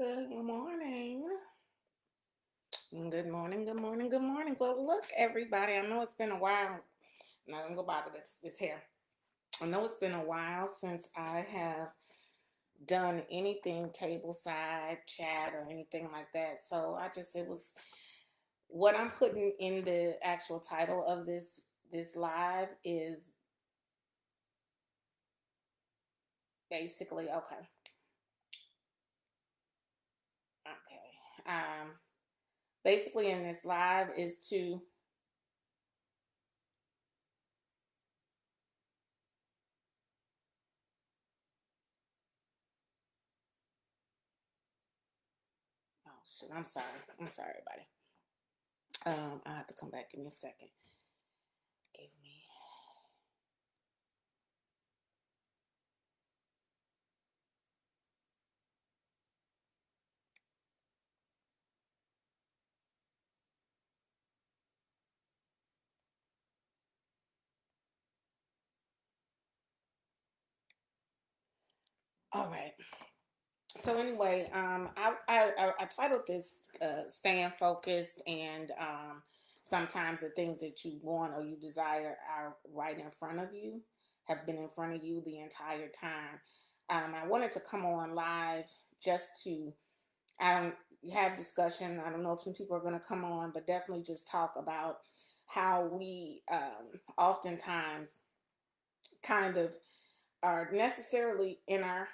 Good morning. Good morning, good morning, good morning. Well, look, everybody, I know it's been a while. I'm not going to go bother this hair. I know it's been a while since I have done anything table side chat or anything like that. So it was what I'm putting in the actual title of this live is basically okay. Basically in this live is to oh shit, I'm sorry, everybody. I have to come back. Give me a second. Give me. All right. So anyway, I titled this "Staying Focused," and sometimes the things that you want or you desire are right in front of you, have been in front of you the entire time. I wanted to come on live just to have discussion. I don't know if some people are going to come on, but definitely just talk about how we oftentimes kind of are necessarily in our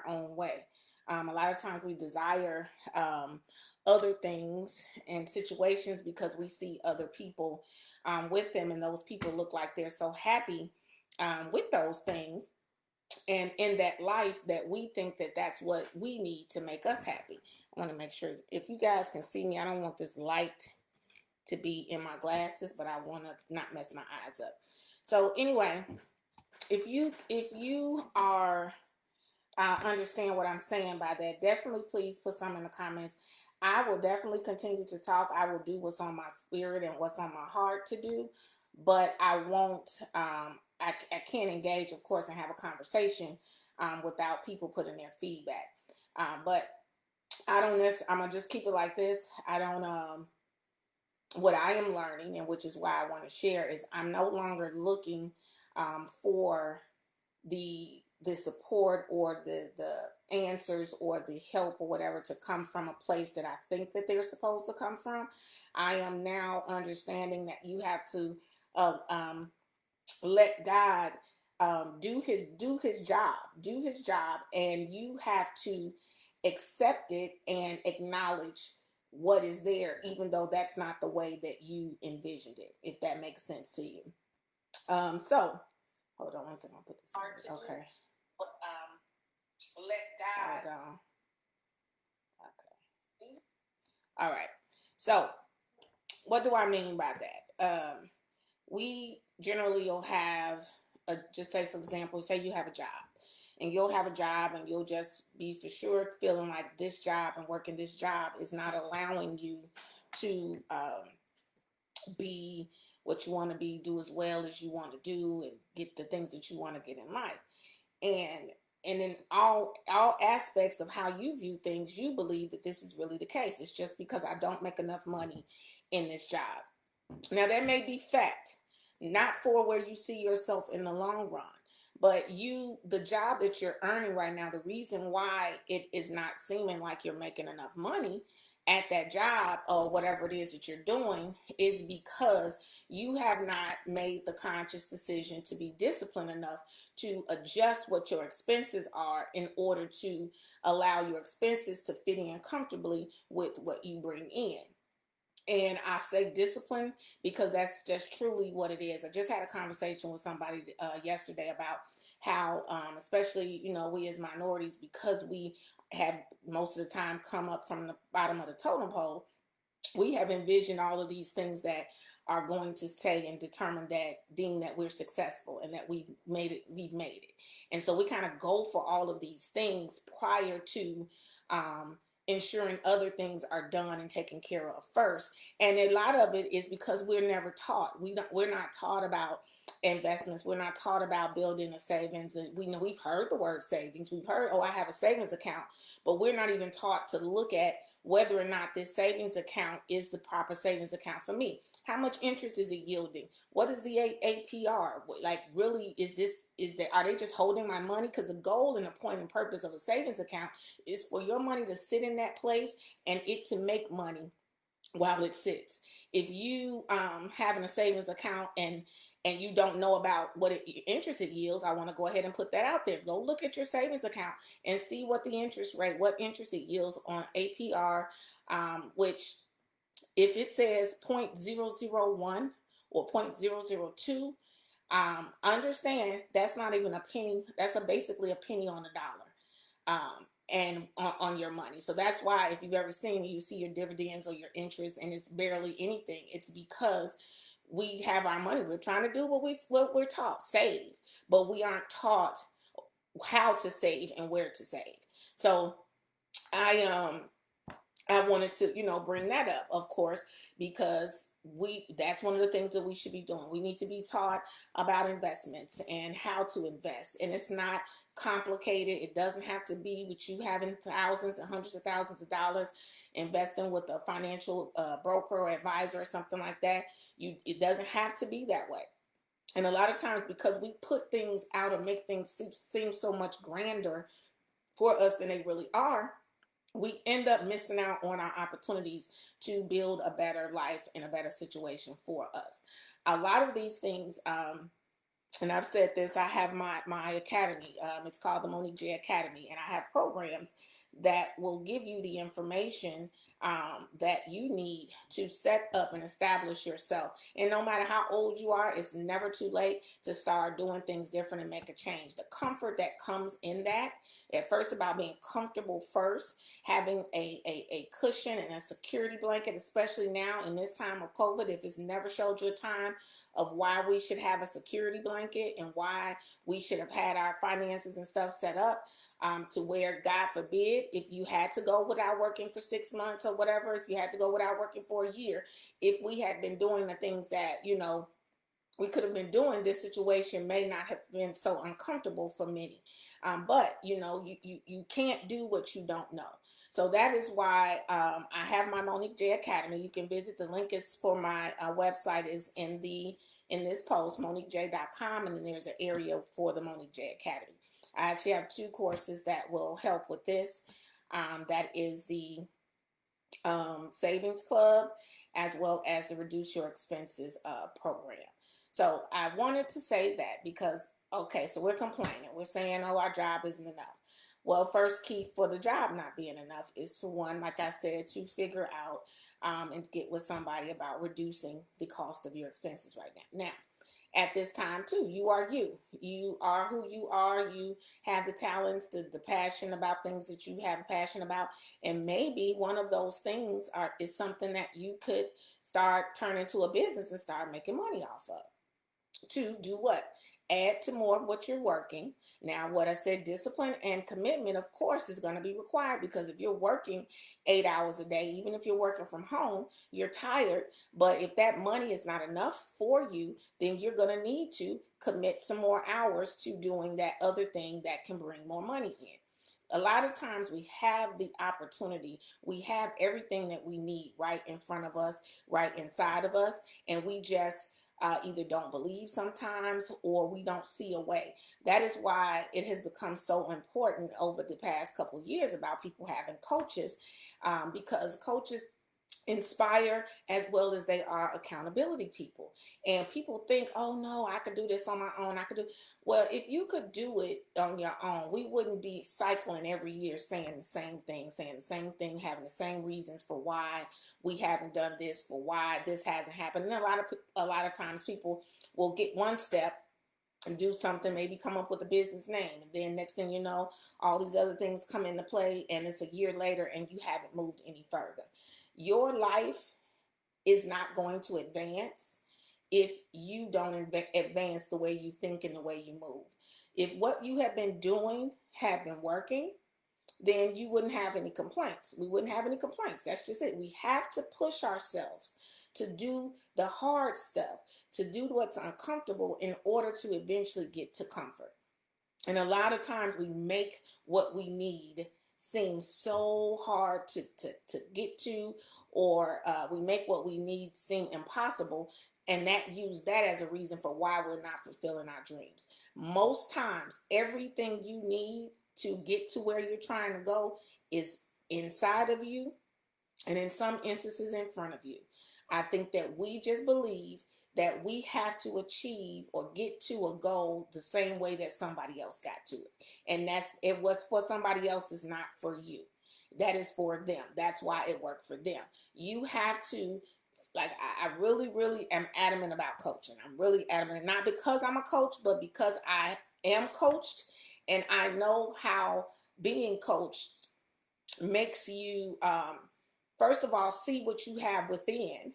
own way. A lot of times we desire other things and situations because we see other people with them, and those people look like they're so happy with those things and in that life that we think that that's what we need to make us happy. I want to make sure if you guys can see me, I don't want this light to be in my glasses, but I want to not mess my eyes up. So anyway, if you are understand what I'm saying by that, definitely please put some in the comments. I will definitely continue to talk. I will do what's on my spirit and what's on my heart to do, but I won't. I can't engage, of course, and have a conversation without people putting their feedback. But I don't. I'm gonna just keep it like this. I don't. What I am learning, and which is why I want to share, is I'm no longer looking for the support or the answers or the help or whatever to come from a place that I think that they're supposed to come from. I am now understanding that you have to let God do his job, and you have to accept it and acknowledge what is there, even though that's not the way that you envisioned it. If that makes sense to you. So hold on one second. I'll put this hard to okay. Do. But, let God. Hold on. Okay. All right. So, what do I mean by that? We generally will have just say, for example, say you have a job, and you'll have a job, and you'll just be for sure feeling like this job and working this job is not allowing you to be what you want to be, do as well as you want to do, and get the things that you want to get in life. And in all aspects of how you view things, you believe that this is really the case. It's just because I don't make enough money in this job. Now, that may be fact, not for where you see yourself in the long run, but the job that you're earning right now, the reason why it is not seeming like you're making enough money at that job or whatever it is that you're doing is because you have not made the conscious decision to be disciplined enough to adjust what your expenses are in order to allow your expenses to fit in comfortably with what you bring in. And I say discipline because that's just truly what it is. I just had a conversation with somebody yesterday about how, especially, we as minorities, because we have most of the time come up from the bottom of the totem pole, we have envisioned all of these things that are going to say and deem that we're successful and that we've made it. And so we kind of go for all of these things prior to ensuring other things are done and taken care of first. And a lot of it is because we're never taught. We're not taught about investments. We're not taught about building a savings. And we know, we've heard the word savings. We've heard, oh, I have a savings account, but we're not even taught to look at whether or not this savings account is the proper savings account for me. How much interest is it yielding? What is the APR? Like, really, are they just holding my money? Because the goal and the point and purpose of a savings account is for your money to sit in that place and it to make money while it sits. If you having a savings account and you don't know about what interest it yields, I want to go ahead and put that out there. Go look at your savings account and see what the interest rate, what interest it yields on APR, which if it says 0.001 or 0.002, understand that's not even a penny. That's basically a penny on a dollar. And on your money. So that's why if you've ever seen, you see your dividends or your interest and it's barely anything, it's because we have our money. We're trying to do what we're taught, save, but we aren't taught how to save and where to save. So I wanted to, bring that up, of course, because that's one of the things that we should be doing. We need to be taught about investments and how to invest. And it's not complicated. It doesn't have to be with you having thousands and hundreds of thousands of dollars investing with a financial broker or advisor or something like that. It doesn't have to be that way. And a lot of times, because we put things out and make things seem so much grander for us than they really are, we end up missing out on our opportunities to build a better life and a better situation for us. A lot of these things, and I've said this, I have my academy. It's called the Monique Je Academy, and I have programs that will give you the information that you need to set up and establish yourself. And no matter how old you are, it's never too late to start doing things different and make a change. The comfort that comes in that, at first, about being comfortable first, having a cushion and a security blanket, especially now in this time of COVID. If it's never showed you a time of why we should have a security blanket and why we should have had our finances and stuff set up, to where, God forbid, if you had to go without working for 6 months or whatever, if you had to go without working for a year, if we had been doing the things that, we could have been doing, this situation may not have been so uncomfortable for many. But, you can't do what you don't know. So that is why I have my Monique Je Academy. You can visit, the link is for my website is in this post, MoniqueJ.com, and then there's an area for the Monique Je Academy. I actually have 2 courses that will help with this. That is the Savings Club, as well as the Reduce Your Expenses program. So I wanted to say that because, okay, so we're complaining. We're saying, oh, our job isn't enough. Well, first key for the job not being enough is, for one, like I said, to figure out and get with somebody about reducing the cost of your expenses right now. Now, at this time too, you are you. You are who you are. You have the talents, the passion about things that you have a passion about. And maybe one of those things is something that you could start turning to a business and start making money off of. To do what? Add to more of what you're working. Now, what I said, discipline and commitment, of course, is going to be required, because if you're working 8 hours a day, even if you're working from home, you're tired. But if that money is not enough for you, then you're going to need to commit some more hours to doing that other thing that can bring more money in. A lot of times we have the opportunity, we have everything that we need right in front of us, right inside of us, and we just either don't believe sometimes, or we don't see a way. That is why it has become so important over the past couple of years about people having coaches, because coaches inspire as well as they are accountability people. And people think, oh no, I could do this on my own. Well, if you could do it on your own, we wouldn't be cycling every year saying the same thing, having the same reasons for why we haven't done this, for why this hasn't happened. And a lot of times people will get one step and do something, maybe come up with a business name, and then next thing you know, all these other things come into play, and it's a year later and you haven't moved any further. Your life is not going to advance if you don't advance the way you think and the way you move. If what you have been doing had been working, then you wouldn't have any complaints. We wouldn't have any complaints. That's just it. We have to push ourselves to do the hard stuff, to do what's uncomfortable in order to eventually get to comfort. And a lot of times we make what we need seem so hard to get to, or we make what we need seem impossible, and use that as a reason for why we're not fulfilling our dreams. Most times, everything you need to get to where you're trying to go is inside of you, and in some instances in front of you. I think that we just believe that we have to achieve or get to a goal the same way that somebody else got to it. And it was for somebody else is not for you. That is for them. That's why it worked for them. You have to, like, I really, really am adamant about coaching. I'm really adamant, not because I'm a coach, but because I am coached, and I know how being coached makes you, first of all, see what you have within.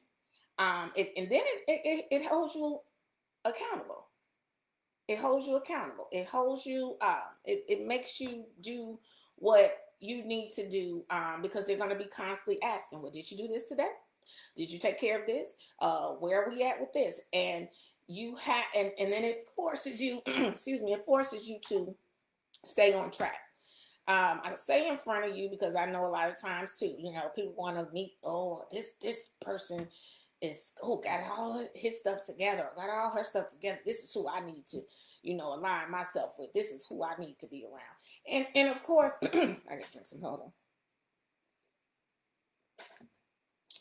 And then it holds you accountable. It holds you accountable. It holds you, it makes you do what you need to do, because they're going to be constantly asking, well, did you do this today? Did you take care of this? Where are we at with this? And you have, and then it forces you, excuse me, it forces you to stay on track. I say in front of you because I know a lot of times too, people want to meet, this person got all his stuff together, got all her stuff together. This is who I need to, align myself with. This is who I need to be around. And of course, I gotta drink some, hold on.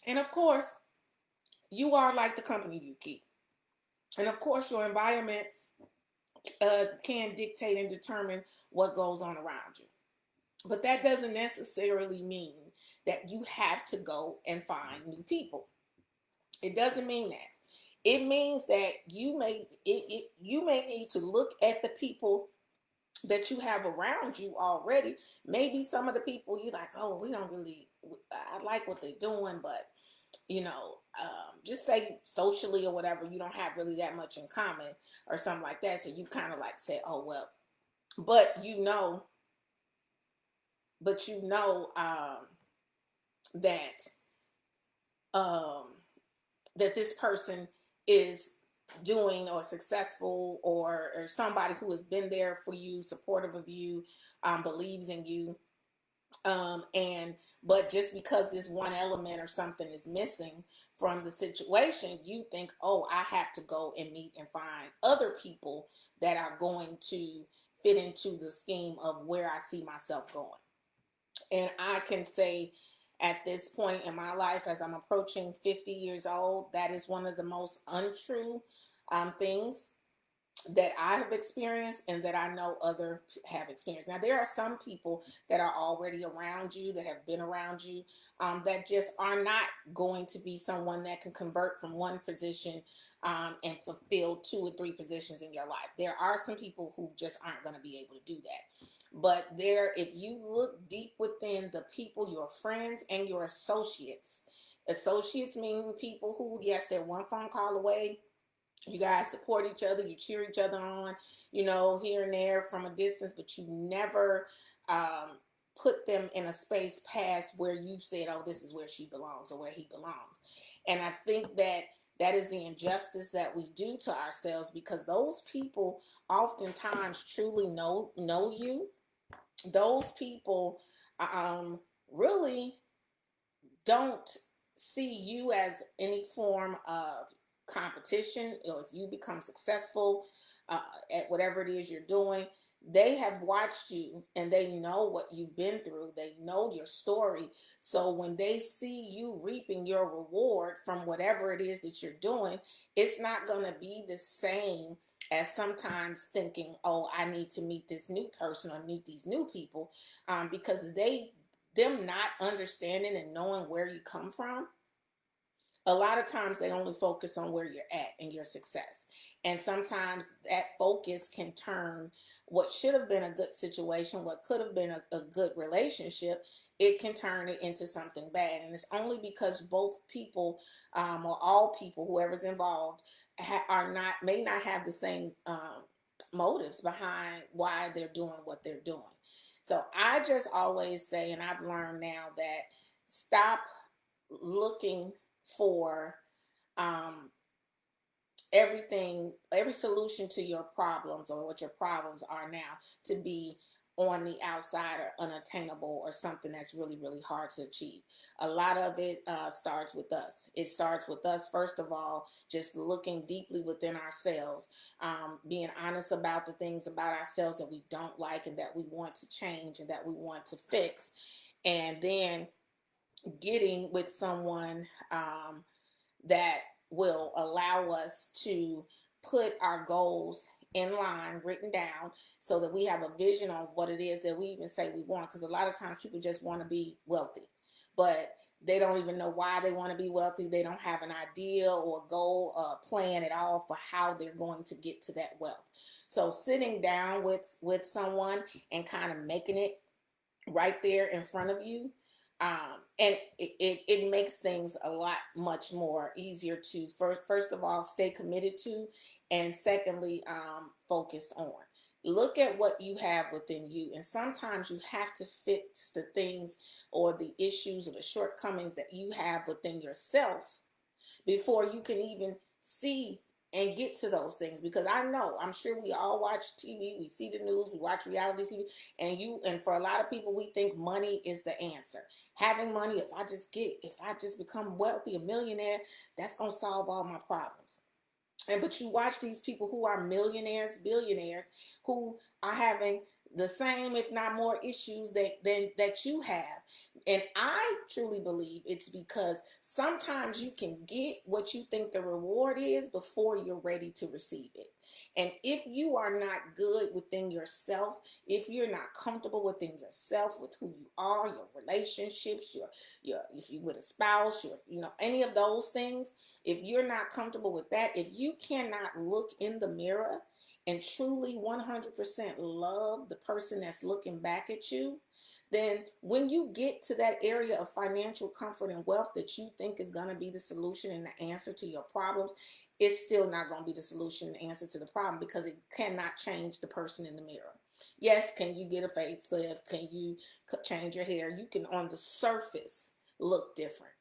And of course, you are like the company you keep. And of course, your environment can dictate and determine what goes on around you. But that doesn't necessarily mean that you have to go and find new people. It doesn't mean that. It means that you may need to look at the people that you have around you already. Maybe some of the people you like, we don't really, I like what they're doing, but just say socially or whatever, you don't have really that much in common or something like that. So you kind of like say, but that this person is doing or successful, or somebody who has been there for you, supportive of you, believes in you. But just because this one element or something is missing from the situation, you think, I have to go and meet and find other people that are going to fit into the scheme of where I see myself going. And I can say at this point in my life, as I'm approaching 50 years old, that is one of the most untrue things that I have experienced and that I know others have experienced. Now, there are some people that are already around you, that have been around you, that just are not going to be someone that can convert from one position and fulfill 2 or 3 positions in your life. There are some people who just aren't going to be able to do that. But if you look deep within the people, your friends and your associates mean people who, yes, they're one phone call away. You guys support each other, you cheer each other on, here and there from a distance, but you never put them in a space past where you've said, this is where she belongs or where he belongs. And I think that is the injustice that we do to ourselves, because those people oftentimes truly know you. Those people really don't see you as any form of competition, or if you become successful at whatever it is you're doing. They have watched you and they know what you've been through. They know your story. So when they see you reaping your reward from whatever it is that you're doing, it's not going to be the same as sometimes thinking, I need to meet this new person or meet these new people, because them not understanding and knowing where you come from, a lot of times they only focus on where you're at and your success. And sometimes that focus can turn what should have been a good situation, what could have been a good relationship, it can turn it into something bad. And it's only because both people or all people, whoever's involved, may not have the same motives behind why they're doing what they're doing. So I just always say, and I've learned now, that stop looking for um, every solution to your problems, or what your problems are now, to be on the outside or unattainable, or something that's really, really hard to achieve. A lot of it starts with us. It starts with us, first of all, just looking deeply within ourselves, being honest about the things about ourselves that we don't like and that we want to change and that we want to fix. And then getting with someone that will allow us to put our goals in line, written down, so that we have a vision of what it is that we even say we want. Because a lot of times people just want to be wealthy, but they don't even know why they want to be wealthy. They don't have an idea or goal or plan at all for how they're going to get to that wealth. So sitting down with someone and kind of making it right there in front of you, and it makes things a lot much more easier to first of all stay committed to, and secondly focused on. Look at what you have within you, and sometimes you have to fix the things or the issues or the shortcomings that you have within yourself before you can even see and get to those things. Because I'm sure we all watch TV, we see the news, we watch reality TV, and for a lot of people, we think money is the answer. Having money, if I just become wealthy, a millionaire, that's gonna solve all my problems. But you watch these people who are millionaires, billionaires, who are having the same, if not more, issues that you have. And I truly believe it's because sometimes you can get what you think the reward is before you're ready to receive it. And if you are not good within yourself, if you're not comfortable within yourself, with who you are, your relationships, if you with a spouse, any of those things, if you're not comfortable with that, if you cannot look in the mirror and truly 100% love the person that's looking back at you, then when you get to that area of financial comfort and wealth that you think is going to be the solution and the answer to your problems, it's still not going to be the solution and answer to the problem, because it cannot change the person in the mirror. Yes, can you get a facelift? Can you change your hair? You can, on the surface, look different.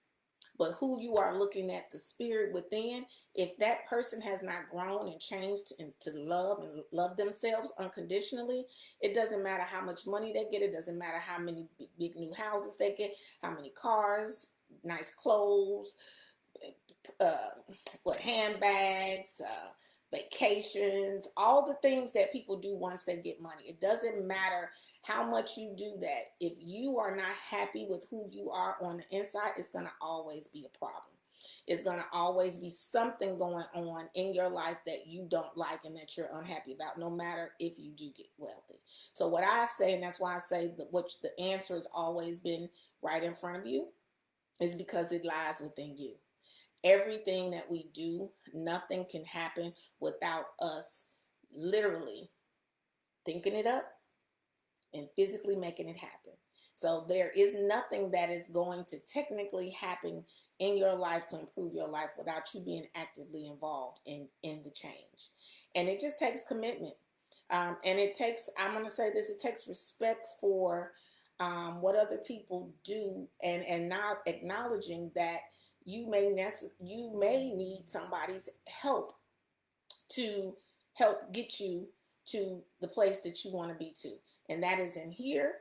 But who you are looking at, the spirit within, if that person has not grown and changed to love themselves unconditionally, it doesn't matter how much money they get. It doesn't matter how many big new houses they get, how many cars, nice clothes, handbags, vacations, all the things that people do once they get money. It doesn't matter how much you do that. If you are not happy with who you are on the inside, it's going to always be a problem. It's going to always be something going on in your life that you don't like and that you're unhappy about, no matter if you do get wealthy. So what I say, and that's why I say that what the answer has always been right in front of you, is because it lies within you. Everything that we do, nothing can happen without us literally thinking it up and physically making it happen. So there is nothing that is going to technically happen in your life to improve your life without you being actively involved in the change. And it just takes commitment. And it takes, I'm going to say this, it takes respect for what other people do, and not acknowledging that you may need somebody's help to help get you to the place that you want to be to. And that is in here,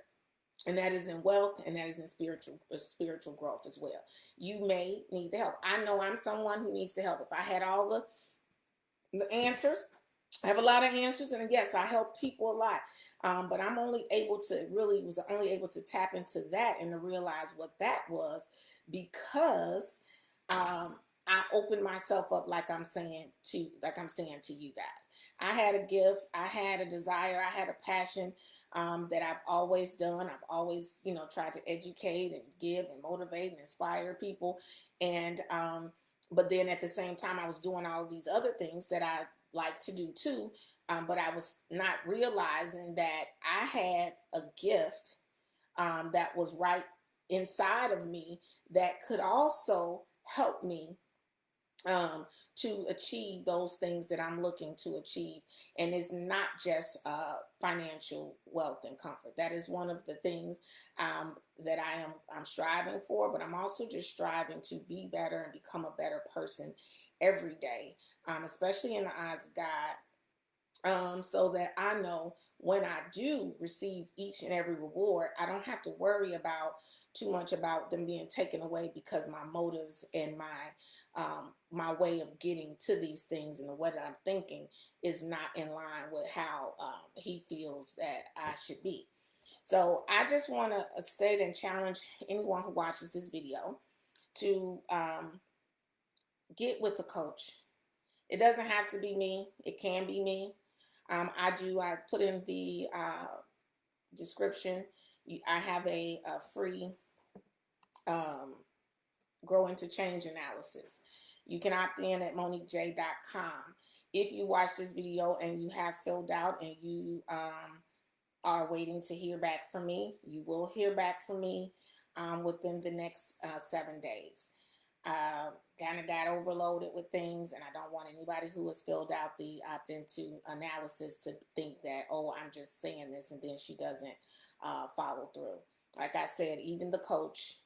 and that is in wealth, and that is in spiritual growth as well. You may need the help. I know I'm someone who needs the help. If I had all the answers, I have a lot of answers, and yes, I help people a lot. But was only able to tap into that and to realize what that was, because I opened myself up, like I'm saying to you guys. I had a gift, I had a desire, I had a passion that I've always done. I've always, tried to educate and give and motivate and inspire people. And but then at the same time, I was doing all of these other things that I like to do too. But I was not realizing that I had a gift that was right inside of me that could also help me to achieve those things that I'm looking to achieve. And it's not just financial wealth and comfort. That is one of the things that I'm striving for, but I'm also just striving to be better and become a better person every day, especially in the eyes of God, so that I know when I do receive each and every reward, I don't have to worry about too much about them being taken away because my motives and my way of getting to these things and the way that I'm thinking is not in line with how he feels that I should be. So I just want to say and challenge anyone who watches this video to get with a coach. It doesn't have to be me. It can be me. I put in the description. I have a free grow into change analysis. You can opt in at MoniqueJ.com. If you watch this video and you have filled out and you are waiting to hear back from me, you will hear back from me within the next 7 days. Kind of got overloaded with things, and I don't want anybody who has filled out the opt-into analysis to think that, oh, I'm just saying this and then she doesn't follow through. Like I said, even the coach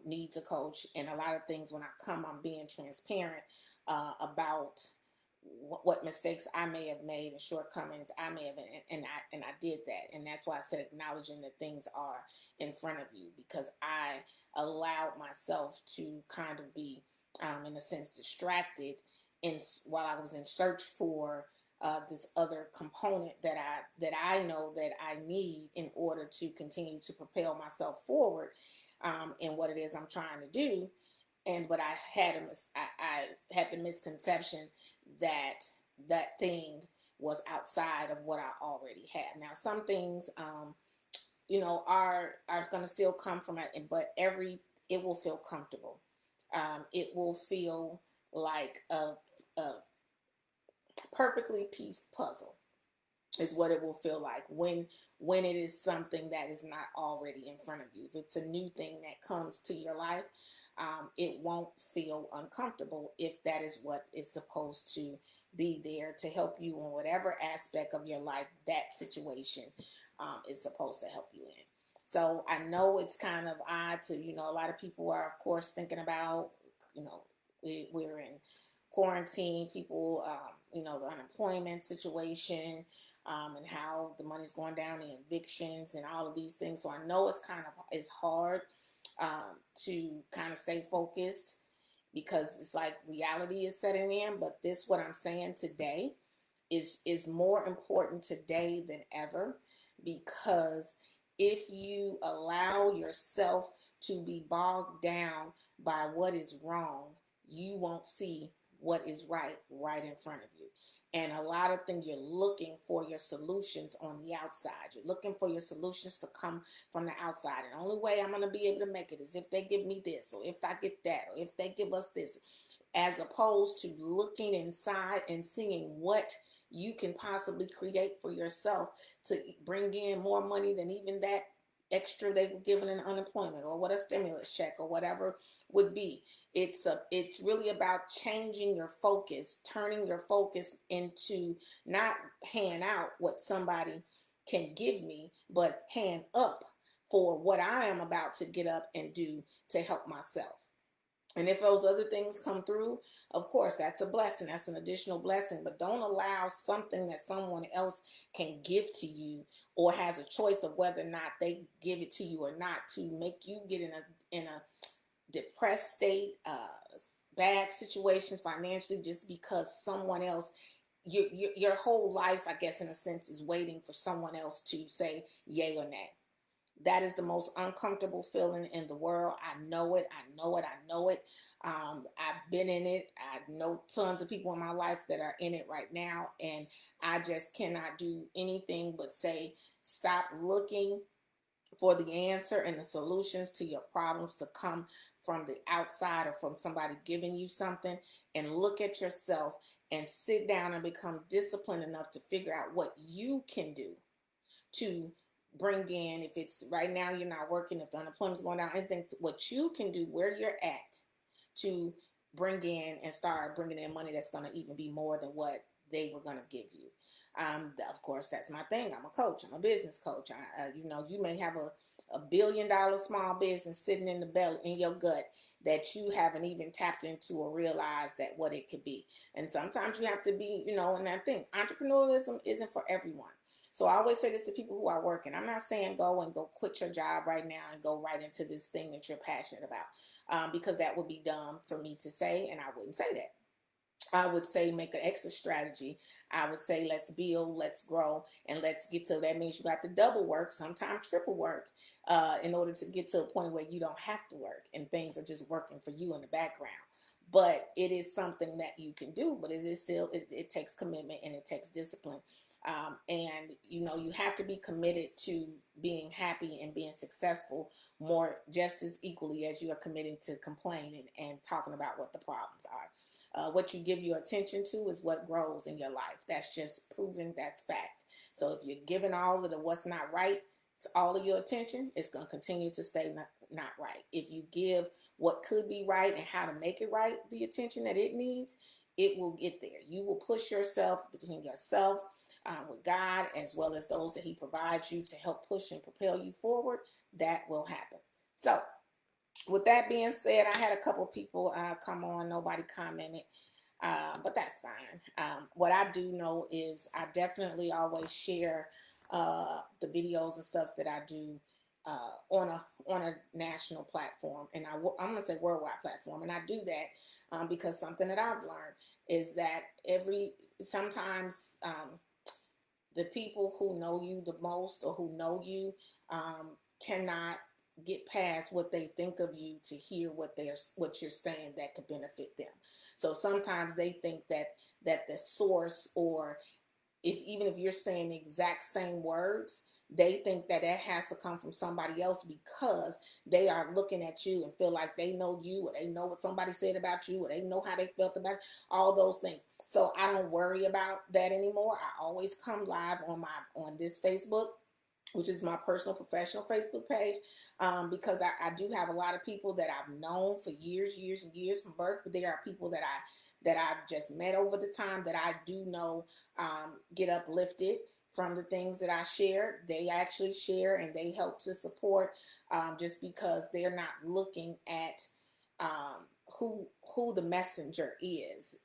needs a coach, and a lot of things when I come, I'm being transparent about what mistakes I may have made and shortcomings I may have, and I did that, and that's why I said acknowledging that things are in front of you, because I allowed myself to kind of be, in a sense, distracted while I was in search for this other component that I know that I need in order to continue to propel myself forward in what it is I'm trying to do. But I had the misconception that that thing was outside of what I already had. Now, some things, are going to still come from it, but it will feel comfortable. It will feel like a perfectly pieced puzzle is what it will feel like when it is something that is not already in front of you. If it's a new thing that comes to your life, it won't feel uncomfortable if that is what is supposed to be there to help you in whatever aspect of your life that situation is supposed to help you in. So I know it's kind of odd to, a lot of people are, of course, thinking about, we're in quarantine, people, the unemployment situation, and how the money's going down, the evictions and all of these things. So I know it's hard to kind of stay focused because it's like reality is setting in. But what I'm saying today is more important today than ever, because if you allow yourself to be bogged down by what is wrong, you won't see what is right in front of you. And a lot of things, you're looking for your solutions on the outside. You're looking for your solutions to come from the outside. And the only way I'm going to be able to make it is if they give me this, or if I get that, or if they give us this, as opposed to looking inside and seeing what you can possibly create for yourself to bring in more money than even that extra they were given in unemployment, or what a stimulus check or whatever would be. It's really about changing your focus, turning your focus into not hand out what somebody can give me, but hand up for what I am about to get up and do to help myself. And if those other things come through, of course, that's a blessing. That's an additional blessing. But don't allow something that someone else can give to you, or has a choice of whether or not they give it to you or not, to make you get in a depressed state, bad situations financially, just because someone else, your whole life, I guess, in a sense, is waiting for someone else to say yay or nay. That is the most uncomfortable feeling in the world. I know it. I've been in it. I know tons of people in my life that are in it right now. And I just cannot do anything but say, stop looking for the answer and the solutions to your problems to come from the outside or from somebody giving you something, and look at yourself and sit down and become disciplined enough to figure out what you can do to bring in, if it's right now you're not working, if the unemployment's going down, anything, what you can do where you're at to bring in and start bringing in money that's going to even be more than what they were going to give you. Of course, that's my thing. I'm a coach. I'm a business coach. You may have $1 billion small business sitting in the belly, in your gut, that you haven't even tapped into or realized that what it could be. And sometimes you have to be, and that thing, entrepreneurialism isn't for everyone. So I always say this to people who are working. I'm not saying go quit your job right now and go right into this thing that you're passionate about, because that would be dumb for me to say, and I wouldn't say that. I would say make an exit strategy. I would say let's build, let's grow, and let's get to, that means you got to double work, sometimes triple work, in order to get to a point where you don't have to work and things are just working for you in the background. But it is something that you can do, but it is still, it takes commitment and it takes discipline. And you have to be committed to being happy and being successful more, just as equally as you are committed to complaining and talking about what the problems are. What you give your attention to is what grows in your life. That's just proven, that's fact. So if you're giving all of the what's not right, it's all of your attention, it's going to continue to stay not right. If you give what could be right and how to make it right the attention that it needs, it will get there. You will push yourself, between yourself, with God, as well as those that he provides you to help push and propel you forward. That will happen. So with that being said, I had a couple people come on. Nobody commented, but that's fine. What I do know is I definitely always share the videos and stuff that I do on a national platform, and I'm going to say worldwide platform. And I do that because something that I've learned is that sometimes the people who know you the most or who know you cannot get past what they think of you to hear what you're saying that could benefit them. So sometimes they think that the source, or even if you're saying the exact same words, they think that has to come from somebody else because they are looking at you and feel like they know you, or they know what somebody said about you, or they know how they felt about all those things. So I don't worry about that anymore. I always come live on this Facebook, which is my personal professional Facebook page, because I do have a lot of people that I've known for years and years from birth, but there are people that I've just met over the time that I do know get uplifted from the things that I share. They actually share and they help to support, just because they're not looking at who the messenger is,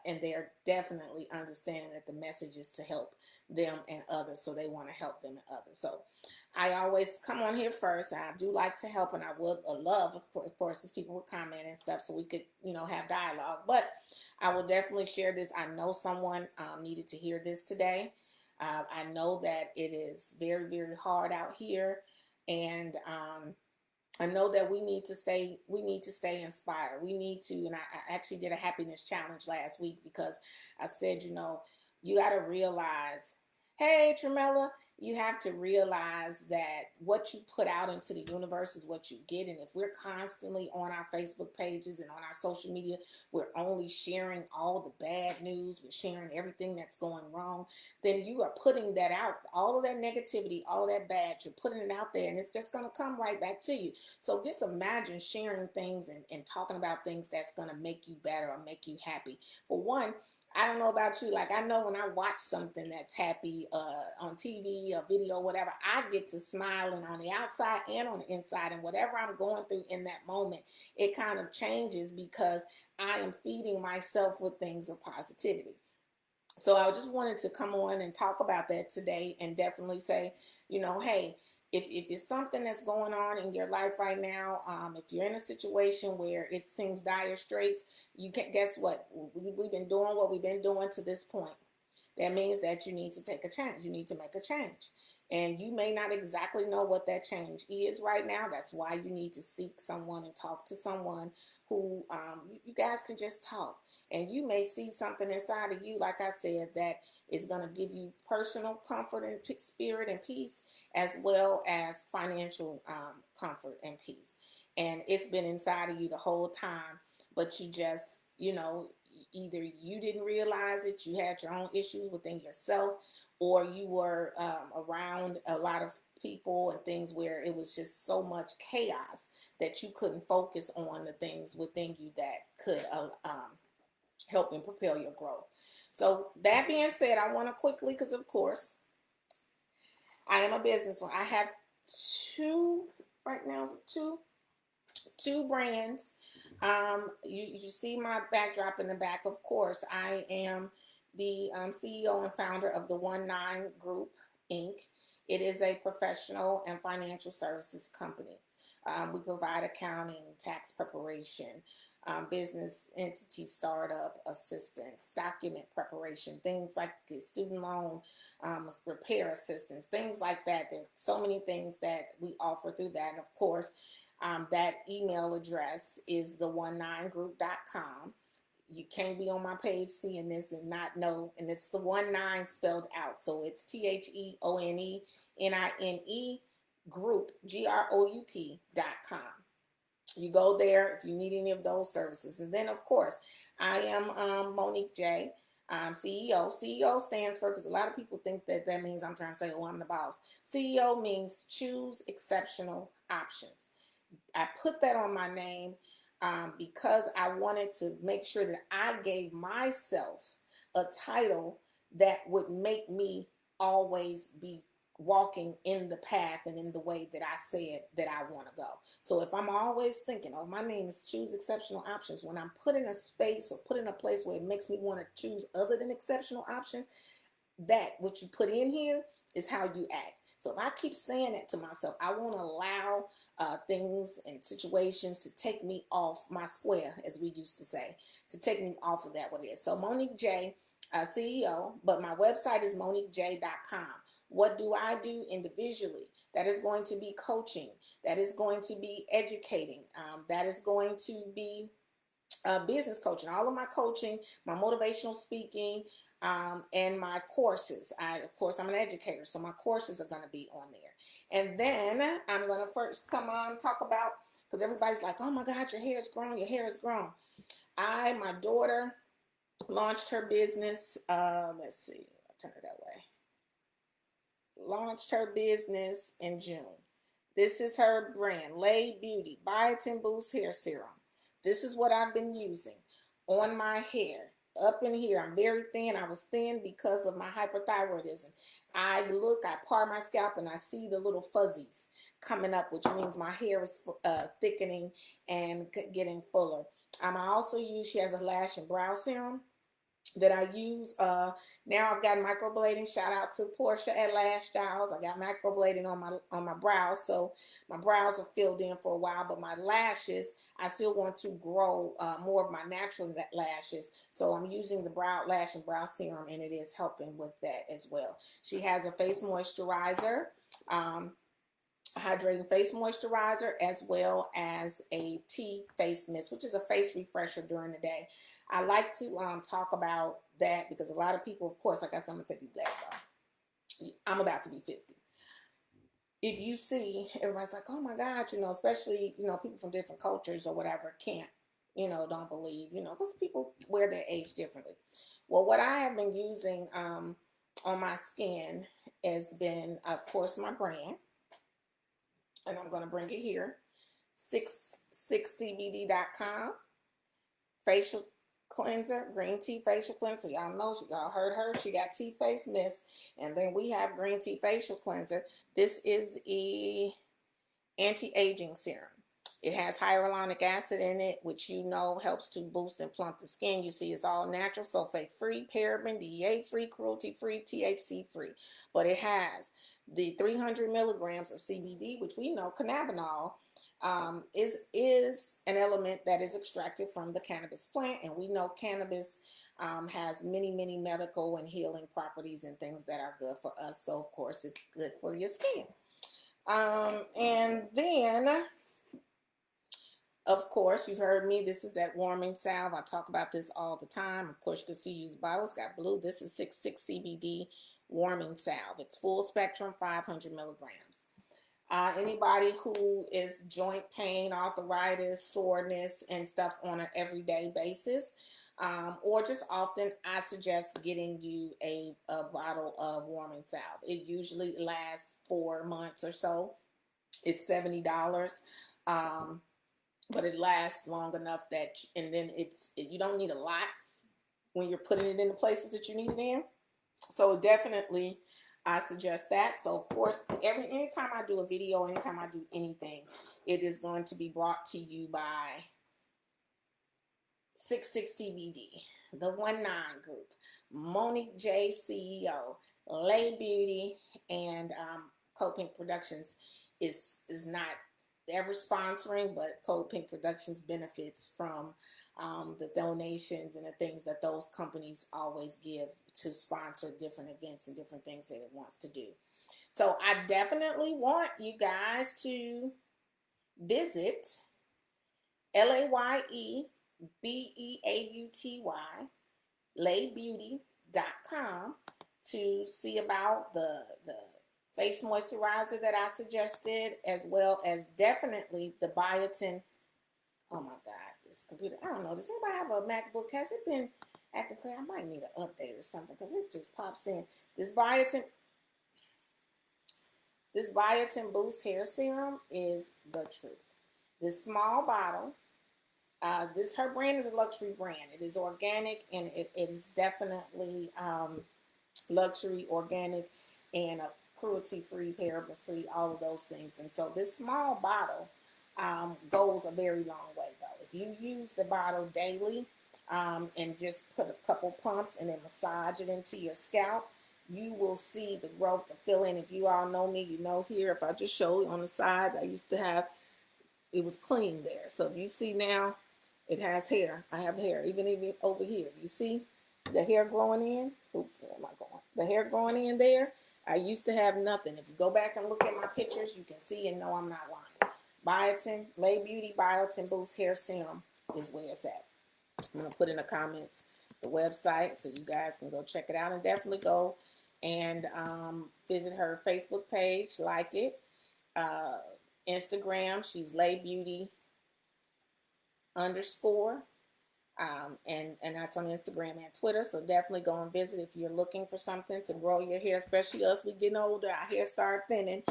and they're definitely understanding that the message is to help them and others, so they want to help them and others. So I always come on here first. I do like to help, and I would love, of course, if people would comment and stuff, so we could have dialogue. But I will definitely share this. I know someone needed to hear this today. I know that it is very, very hard out here, and I know that we need to stay inspired. We need to, and I actually did a happiness challenge last week, because I said, you got to realize, hey, Tremella, you have to realize that what you put out into the universe is what you get. And if we're constantly on our Facebook pages and on our social media, we're only sharing all the bad news, we're sharing everything that's going wrong, then you are putting that out, all of that negativity, all that bad, you're putting it out there, and it's just going to come right back to you. So just imagine sharing things and talking about things that's going to make you better or make you happy. For one, I don't know about you, like I know when I watch something that's happy on TV or video, whatever, I get to smiling on the outside and on the inside, and whatever I'm going through in that moment, it kind of changes because I am feeding myself with things of positivity. So I just wanted to come on and talk about that today, and definitely say, hey, if it's something that's going on in your life right now, if you're in a situation where it seems dire straits, you can, guess what? We've been doing what we've been doing to this point. That means that you need to take a change. You need to make a change. And you may not exactly know what that change is right now. That's why you need to seek someone and talk to someone who you guys can just talk. And you may see something inside of you, like I said, that is going to give you personal comfort and spirit and peace, as well as financial comfort and peace. And it's been inside of you the whole time, but you just, either you didn't realize it, you had your own issues within yourself, or you were around a lot of people and things where it was just so much chaos that you couldn't focus on the things within you that could help and propel your growth. So that being said, I want to quickly, because of course I am a businesswoman. I have two, right now, is it two brands. You see my backdrop in the back. Of course, I am the CEO and founder of the 19 Group Inc. It is a professional and financial services company. We provide accounting, tax preparation, business entity startup assistance, document preparation, things like student loan repair assistance, things like that. There are so many things that we offer through that. And of course, that email address is the19group.com. You can't be on my page seeing this and not know, and it's the 19 spelled out. So it's TheOneNine group, GROUP.com. You go there if you need any of those services. And then, of course, I am Monique J, CEO. CEO stands for, because a lot of people think that that means I'm trying to say, oh, I'm the boss. CEO means choose exceptional options. I put that on my name because I wanted to make sure that I gave myself a title that would make me always be walking in the path and in the way that I said that I want to go. So if I'm always thinking, oh, my name is choose exceptional options, when I'm put in a space or put in a place where it makes me want to choose other than exceptional options, that what you put in here is how you act. So if I keep saying that to myself, I won't allow things and situations to take me off my square, as we used to say, to take me off of that what it is. So Monique J, CEO, but my website is MoniqueJ.com. What do I do individually? That is going to be coaching. That is going to be educating. That is going to be business coaching. All of my coaching, my motivational speaking, and my courses. Of course, I'm an educator, so my courses are going to be on there. And then I'm going to first come on talk about, because everybody's like, oh my God, your hair is grown, your hair is grown. My daughter launched her business, let's see, I'll turn it that way. Launched her business in June. This is her brand, Lay Beauty Biotin Boost Hair Serum. This is what I've been using on my hair. Up in here, I'm very thin. I was thin because of my hyperthyroidism. I part my scalp and I see the little fuzzies coming up, which means my hair is thickening and getting fuller. I also use, she has a lash and brow serum that I use. Now I've got microblading. Shout out to Portia at Lash Styles. I got microblading on my brows, so my brows are filled in for a while, but my lashes, I still want to grow more of my natural lashes, so I'm using the lash and brow serum, and it is helping with that as well. She has a face moisturizer, hydrating face moisturizer, as well as a tea face mist, which is a face refresher during the day. I like to talk about that because a lot of people, of course, like I said, I'm going to take these glasses off. I'm about to be 50. If you see, everybody's like, oh my God, especially, people from different cultures or whatever can't, don't believe, because people wear their age differently. Well, what I have been using on my skin has been, of course, my brand. And I'm going to bring it here. 66cbd.com. Facial cleanser, green tea facial cleanser. Y'all know, y'all heard her. She got tea face mist. And then we have green tea facial cleanser. This is the anti-aging serum. It has hyaluronic acid in it, which helps to boost and plump the skin. You see, it's all natural, sulfate-free, paraben, DEA-free, cruelty-free, THC-free. But it has the 300 milligrams of CBD, which we know cannabinol is an element that is extracted from the cannabis plant, and we know cannabis has many, many medical and healing properties and things that are good for us. So, of course, it's good for your skin. And then, of course, you've heard me. This is that warming salve. I talk about this all the time. Of course, you can see use bottles. Got blue. This is 66 CBD warming salve. It's full spectrum, 500 milligrams. Anybody who is joint pain, arthritis, soreness, and stuff on an everyday basis, or just often, I suggest getting you a bottle of warming salve. It usually lasts 4 months or so. It's $70, but it lasts long enough that, and then you don't need a lot when you're putting it in the places that you need it in. So definitely I suggest that. So of course, anytime I do a video, anytime I do anything, it is going to be brought to you by 66 CBD, the 19 Group, MoniqueJeCeo, Lay Beauty, and Code Pink Productions is not ever sponsoring, but Code Pink Productions benefits from the donations and the things that those companies always give to sponsor different events and different things that it wants to do. So I definitely want you guys to visit LAYEBEAUTY, laybeauty.com, to see about the face moisturizer that I suggested, as well as definitely the biotin. Oh my God, this computer, I don't know, does anybody have a MacBook? Has it been active? I might need an update or something, because it just pops in. This biotin Boost Hair Serum is the truth. This small bottle, her brand is a luxury brand. It is organic, and it is definitely luxury, organic, and a cruelty-free, paraben-free, all of those things. And so this small bottle goes a very long way, though. If you use the bottle daily and just put a couple pumps and then massage it into your scalp, you will see the growth, the filling. If you all know me, you know here, if I just show you on the side, I used to have, it was clean there. So if you see now, it has hair. I have hair, even over here. You see the hair growing in? Oops, where am I going? The hair growing in there. I used to have nothing. If you go back and look at my pictures, you can see and know I'm not lying. Biotin, Lay Beauty Biotin Boost Hair Serum is where it's at. I'm going to put in the comments the website so you guys can go check it out, and definitely go and visit her Facebook page, like it. Instagram, she's Lay Beauty _. And that's on Instagram and Twitter. So definitely go and visit if you're looking for something to grow your hair, especially us. We getting older, our hair start thinning,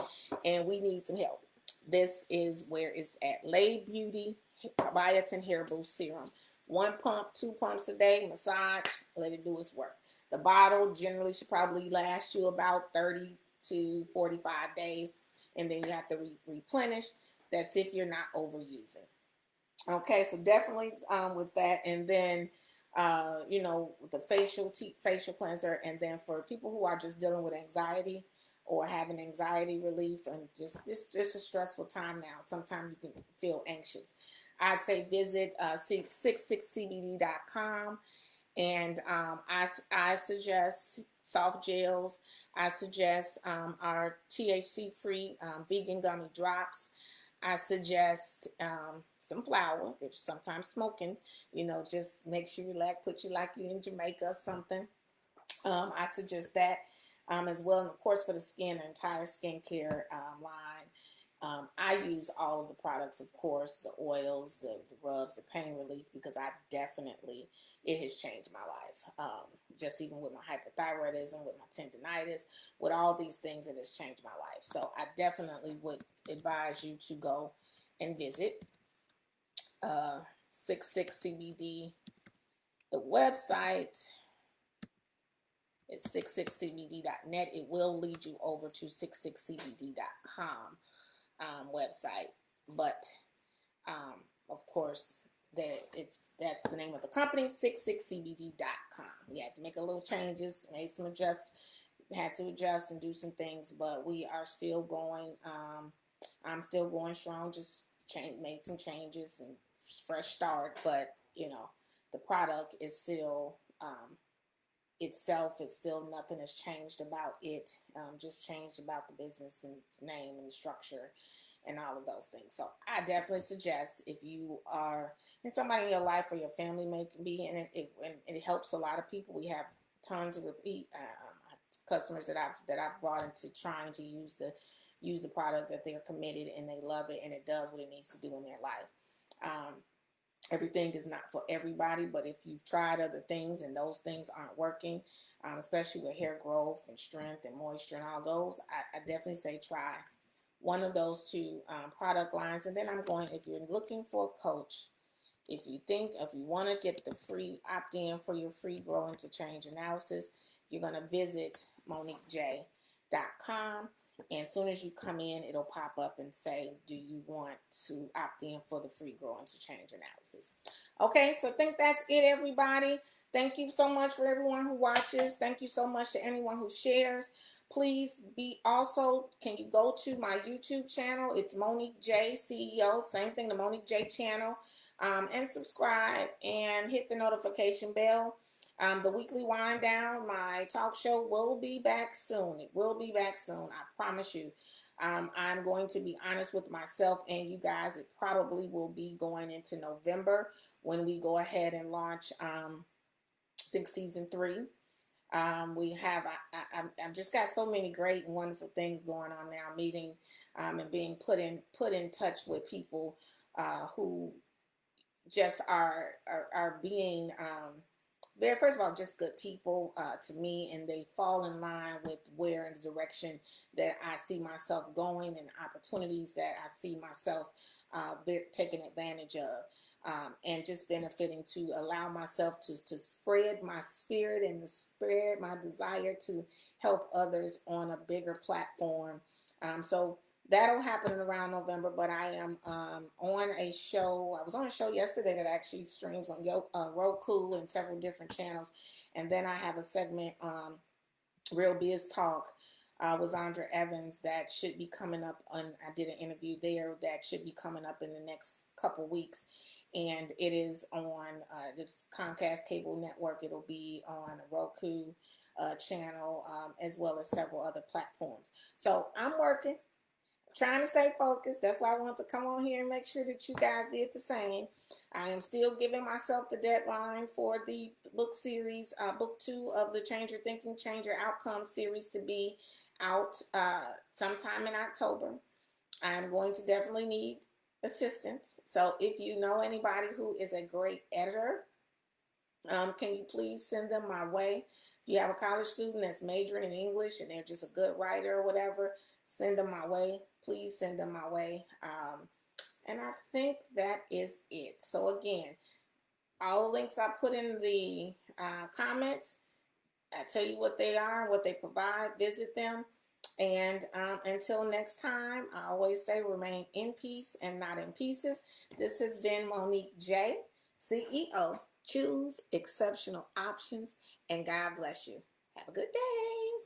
and we need some help. This is where it's at. Lay Beauty Biotin Hair Boost Serum. 1 pump, 2 pumps a day, massage, let it do its work. The bottle generally should probably last you about 30 to 45 days, and then you have to replenish. That's if you're not overusing. Okay, so definitely with that, and then with the facial cleanser, and then for people who are just dealing with anxiety or having anxiety relief, and just a stressful time now. Sometimes you can feel anxious. I'd say visit 66cbd.com, and I suggest soft gels. I suggest our THC-free vegan gummy drops. I suggest some flour. If sometimes smoking, just makes you relax, put you like you in Jamaica or something. I suggest that as well. And of course, for the skin, the entire skincare line, I use all of the products, of course, the oils, the rubs, the pain relief, because it has changed my life. Just even with my hyperthyroidism, with my tendinitis, with all these things, it has changed my life. So I definitely would advise you to go and visit 66CBD. The website is 66cbd.net. It will lead you over to 66cbd.com website, but of course that's the name of the company, 66cbd.com. We had to make a little changes, had to adjust and do some things, but we are still going. I'm still going strong. Just made some changes and fresh start, but the product is still itself. It's still, nothing has changed about it. Just changed about the business and name and structure and all of those things. So I definitely suggest, if you are in somebody in your life or your family may be, and it helps a lot of people. We have tons of repeat customers that I've brought into trying to use the product, that they're committed and they love it, and it does what it needs to do in their life. Everything is not for everybody, but if you've tried other things and those things aren't working, especially with hair growth and strength and moisture and all those, I definitely say try one of those two product lines. And then if you're looking for a coach, if you want to get the free opt-in for your free Grow into Change analysis, you're going to visit Monique J. moniquejeceo.com. And as soon as you come in, it'll pop up and say, do you want to opt in for the free growing to change analysis? Okay, so I think that's it, everybody. Thank you so much for everyone who watches. Thank you so much to anyone who shares. Please can you go to my YouTube channel? It's MoniqueJeCeo, same thing, the Monique J channel, and subscribe and hit the notification bell. The weekly wind down, my talk show will be back soon. It will be back soon, I promise you. I'm going to be honest with myself and you guys. It probably will be going into November when we go ahead and launch, I think, season 3. I've just got so many great and wonderful things going on now, meeting and being put in touch with people who just are being they're, first of all, just good people to me, and they fall in line with where and the direction that I see myself going and opportunities that I see myself taking advantage of, and just benefiting to allow myself to spread my spirit and to spread my desire to help others on a bigger platform. So that'll happen around November, but I am on a show. I was on a show yesterday that actually streams on Roku and several different channels. And then I have a segment, Real Biz Talk, with Andre Evans, that should be coming up. I did an interview there that should be coming up in the next couple weeks. And it is on the Comcast cable network. It'll be on a Roku channel, as well as several other platforms. So I'm working, trying to stay focused. That's why I want to come on here and make sure that you guys did the same. I am still giving myself the deadline for the book series, book 2 of the Change Your Thinking, Change Your Outcome series to be out sometime in October. I'm going to definitely need assistance. So if you know anybody who is a great editor, can you please send them my way? If you have a college student that's majoring in English and they're just a good writer or whatever, send them my way. Please send them my way. And I think that is it. So again, all the links I put in the comments, I tell you what they are, what they provide, visit them. And until next time, I always say remain in peace and not in pieces. This has been Monique J, CEO. Choose exceptional options, and God bless you. Have a good day.